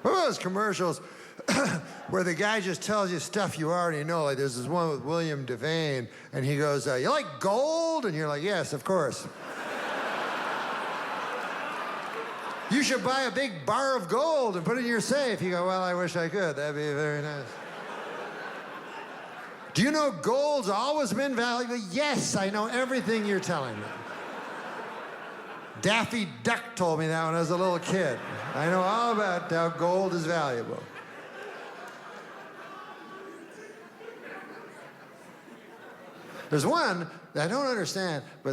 What about those commercials where the guy just tells you stuff you already know? Like there's this one with William Devane, and he goes, you like gold? And you're like, yes, of course. You should buy a big bar of gold and put it in your safe. You go, well, I wish I could. That'd be very nice. Do you know gold's always been valuable? Yes, I know everything you're telling me. Daffy Duck told me that when I was a little kid. I know all about how gold is valuable. There's one that I don't understand, but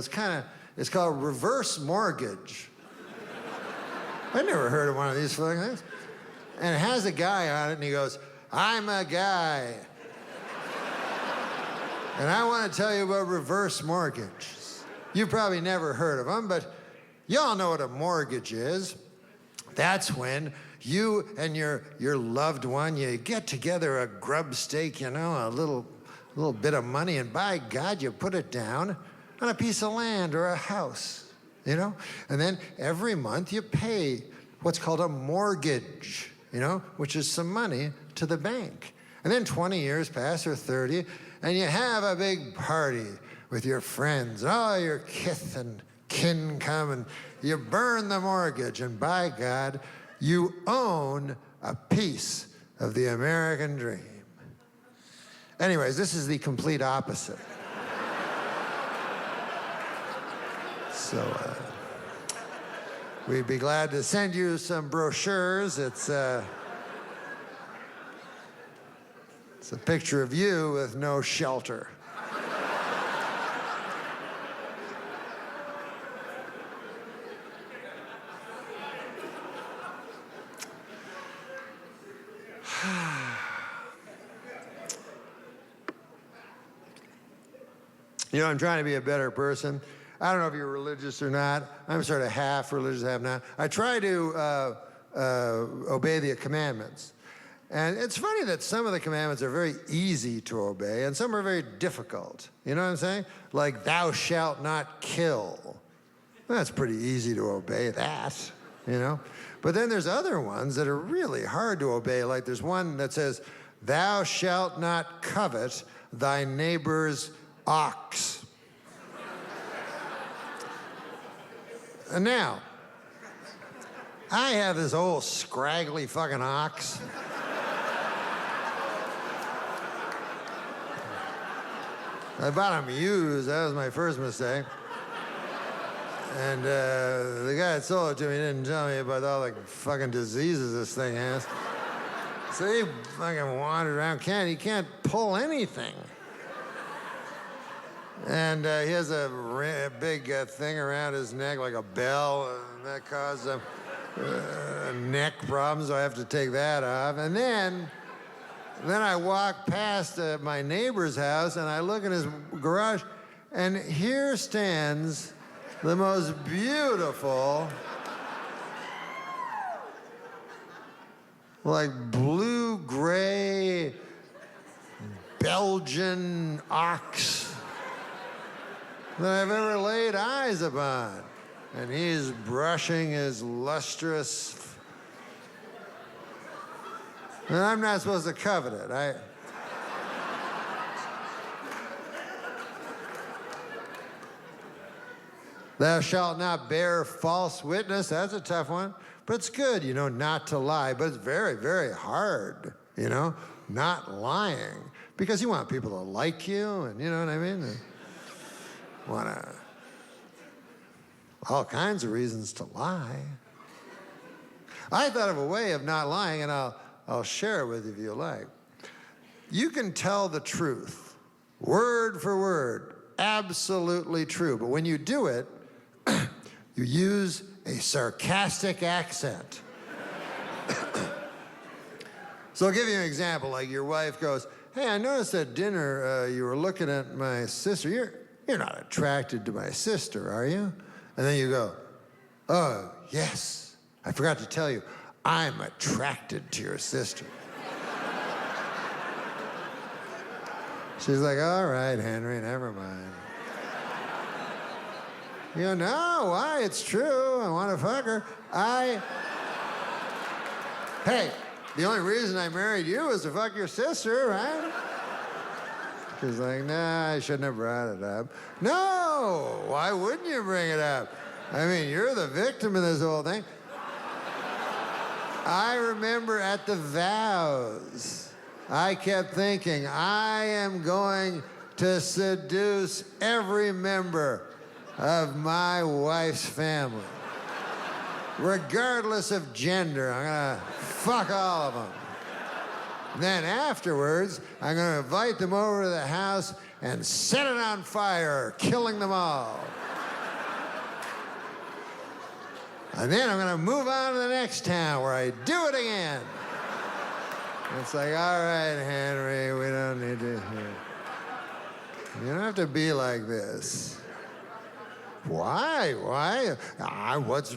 it's called reverse mortgage. I never heard of one of these fucking things. And it has a guy on it, and he goes, I'm a guy. And I want to tell you about reverse mortgages. You've probably never heard of them, but you all know what a mortgage is. That's when you and your loved one, you get together a grub stake, you know, a little bit of money, and by God, you put it down on a piece of land or a house, you know? And then every month you pay what's called a mortgage, you know, which is some money to the bank. And then 20 years pass or 30, and you have a big party with your friends, and all your kith and kin come, and you burn the mortgage, and by God, you own a piece of the American dream. Anyways, this is the complete opposite. So, we'd be glad to send you some brochures. It's a picture of you with no shelter. You know, I'm trying to be a better person. I don't know if you're religious or not. I'm sort of half religious, half not. I try to obey the commandments. And it's funny that some of the commandments are very easy to obey, and some are very difficult. You know what I'm saying? Like, thou shalt not kill. Well, that's pretty easy to obey that, you know? But then there's other ones that are really hard to obey. Like there's one that says, thou shalt not covet thy neighbor's ox. And now, I have this old scraggly fucking ox. I bought him used. That was my first mistake. And the guy that sold it to me didn't tell me about all the fucking diseases this thing has. So he fucking wandered around. He can't pull anything. And he has a big thing around his neck, like a bell, and that caused neck problems, so I have to take that off. And then I walk past my neighbor's house, and I look in his garage, and here stands the most beautiful, like blue-gray Belgian ox that I've ever laid eyes upon. And he's brushing his lustrous... And I'm not supposed to covet it. Thou shalt not bear false witness. That's a tough one. But it's good, you know, not to lie. But it's very, very hard, you know, not lying. Because you want people to like you, and you know what I mean? All kinds of reasons to lie. I thought of a way of not lying, and I'll share it with you if you like. You can tell the truth, word for word, absolutely true. But when you do it, you use a sarcastic accent. So I'll give you an example. Like your wife goes, hey, I noticed at dinner you were looking at my sister. You're not attracted to my sister, are you? And then you go, oh, yes. I forgot to tell you, I'm attracted to your sister. She's like, all right, Henry, never mind. You go, no, why? It's true. I want to fuck her. Hey, the only reason I married you was to fuck your sister, right? She's like, nah, I shouldn't have brought it up. No, why wouldn't you bring it up? I mean, you're the victim of this whole thing. I remember at the vows, I kept thinking, I am going to seduce every member of my wife's family. Regardless of gender, I'm gonna fuck all of them. Then afterwards, I'm gonna invite them over to the house and set it on fire, killing them all. And then I'm gonna move on to the next town where I do it again. It's like, all right, Henry, we don't need to hear. You don't have to be like this. Why? Why? What?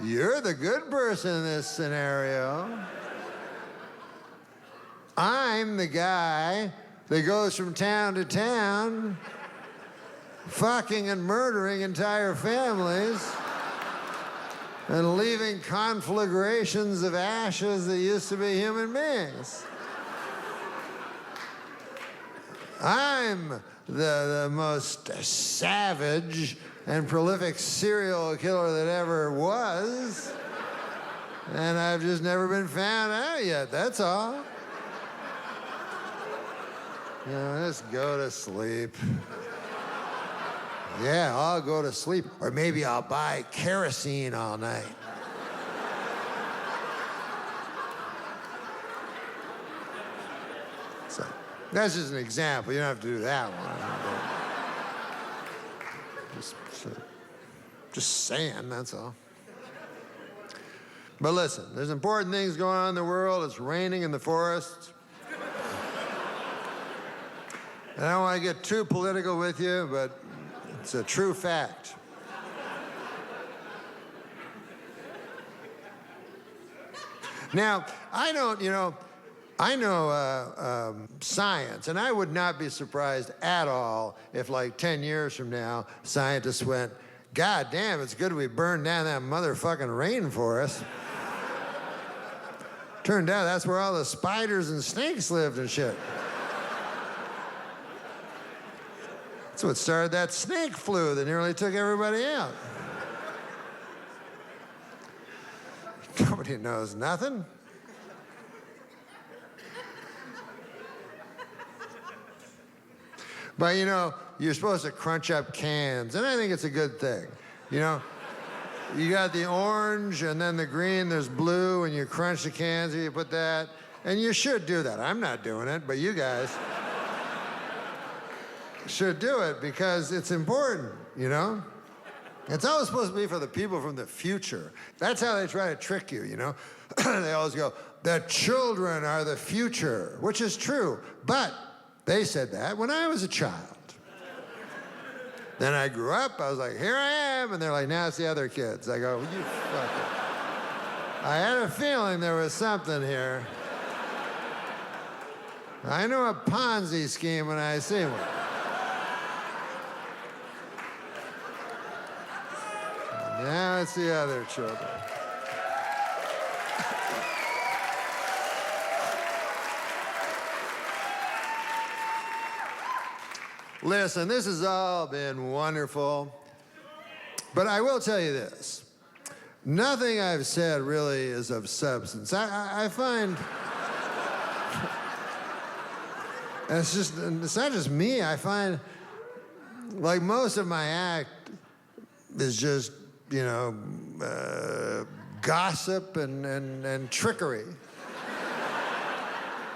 You're the good person in this scenario. I'm the guy that goes from town to town, fucking and murdering entire families and leaving conflagrations of ashes that used to be human beings. I'm the most savage and prolific serial killer that ever was, and I've just never been found out yet, that's all. You know, just go to sleep. Yeah, I'll go to sleep. Or maybe I'll buy kerosene all night. So, that's just an example. You don't have to do that one. Just saying, that's all. But listen, there's important things going on in the world. It's raining in the forests. And I don't want to get too political with you, but it's a true fact. Now, I know science, and I would not be surprised at all if, like, 10 years from now, scientists went, God damn, it's good we burned down that motherfucking rainforest. Turned out that's where all the spiders and snakes lived and shit. That's what started that snake flu that nearly took everybody out. Nobody knows nothing. But, you know, you're supposed to crunch up cans, and I think it's a good thing. You know, you got the orange and then the green, there's blue, and you crunch the cans, and you put that, and you should do that. I'm not doing it, but you guys should do it because it's important, you know? It's always supposed to be for the people from the future. That's how they try to trick you, you know? They always go, the children are the future, which is true, but they said that when I was a child. Then I grew up, I was like, here I am, and they're like, now it's the other kids. I go, you fucker. I had a feeling there was something here. I know a Ponzi scheme when I see one. Now it's the other children. Listen, this has all been wonderful, but I will tell you this. Nothing I've said really is of substance. I find, and it's not just me, I find like most of my act is just, you know, gossip and trickery.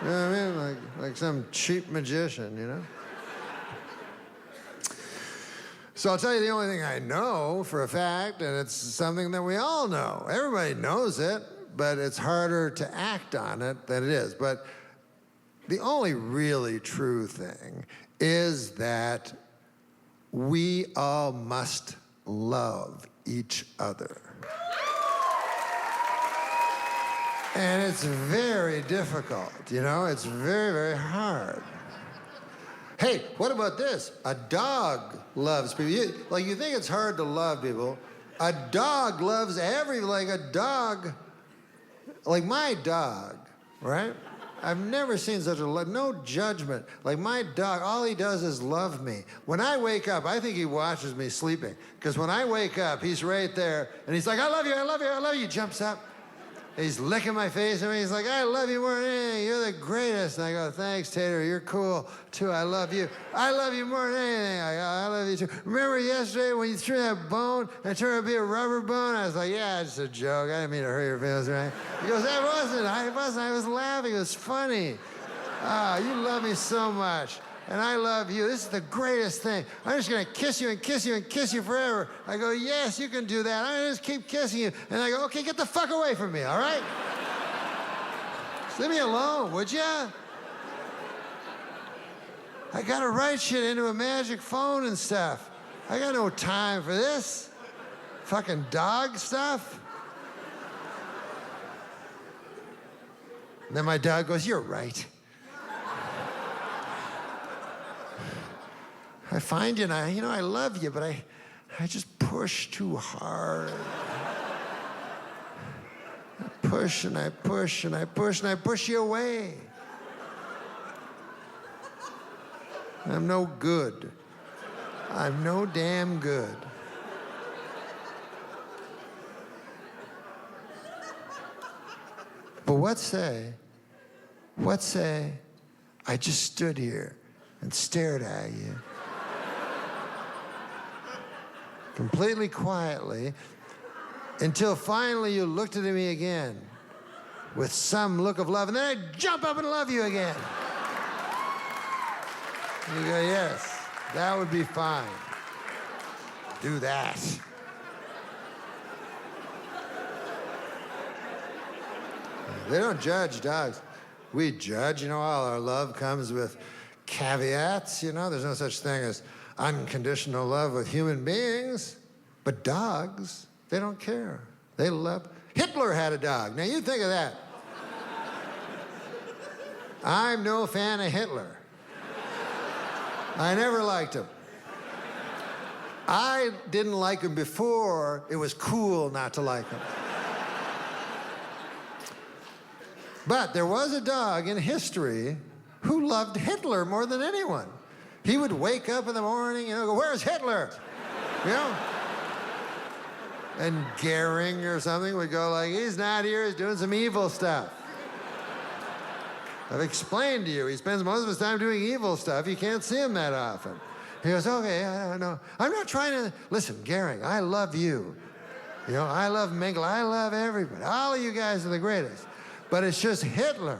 You know what I mean? Like some cheap magician, you know? So I'll tell you the only thing I know for a fact, and it's something that we all know. Everybody knows it, but it's harder to act on it than it is. But the only really true thing is that we all must love each other. And it's very difficult, you know? It's very, very hard. Hey, what about this? A dog loves people. You think it's hard to love people, A dog loves like a dog, like my dog, right? I've never seen such no judgment. Like my dog, all he does is love me. When I wake up, I think he watches me sleeping. Because when I wake up, he's right there, and he's like, I love you, I love you, I love you. He jumps up. He's licking my face, and he's like, I love you more than anything. You're the greatest. And I go, thanks, Tater. You're cool, too. I love you. I love you more than anything. I love you, too. Remember yesterday when you threw that bone and it turned out to be a rubber bone? I was like, yeah, it's a joke. I didn't mean to hurt your feelings, right? He goes, that wasn't. I wasn't. I was laughing. It was funny. You love me so much. And I love you. This is the greatest thing. I'm just going to kiss you and kiss you and kiss you forever. I go, yes, you can do that. I'm going to just keep kissing you. And I go, okay, get the fuck away from me, all right? Just leave me alone, would ya? I got to write shit into a magic phone and stuff. I got no time for this. Fucking dog stuff. And then my dog goes, you're right. I find you, and I love you, but I just push too hard. I push and I push and I push and I push you away. I'm no good. I'm no damn good. But what say I just stood here and stared at you completely quietly until finally you looked at me again with some look of love, and then I jump up and love you again. You go, yes, that would be fine. Do that. They don't judge dogs. We judge, all our love comes with caveats, there's no such thing as unconditional love with human beings. But dogs, they don't care. They love. Hitler had a dog. Now you think of that. I'm no fan of Hitler. I never liked him. I didn't like him before it was cool not to like him. But there was a dog in history who loved Hitler more than anyone. He would wake up in the morning, go, where's Hitler? And Goering or something would go like, he's not here, he's doing some evil stuff. I've explained to you, he spends most of his time doing evil stuff. You can't see him that often. He goes, okay, I don't know. I'm not trying to, listen, Goering, I love you. I love Mengele, I love everybody. All of you guys are the greatest. But it's just Hitler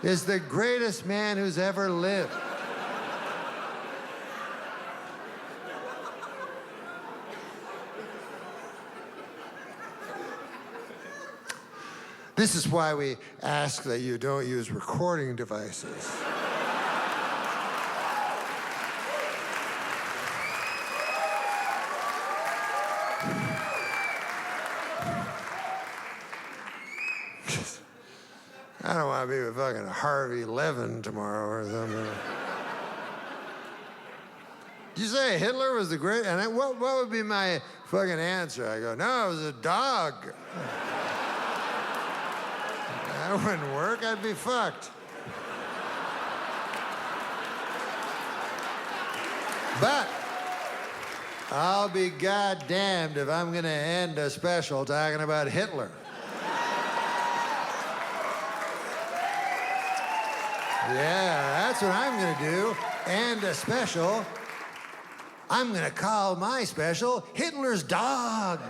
is the greatest man who's ever lived. This is why we ask that you don't use recording devices. I don't want to be with fucking Harvey Levin tomorrow or something. Did you say Hitler was the great? And what would be my fucking answer? I go, no, it was a dog. That wouldn't work. I'd be fucked. But I'll be goddamned if I'm going to end a special talking about Hitler. Yeah, that's what I'm going to do. And a special, I'm going to call my special Hitler's Dog.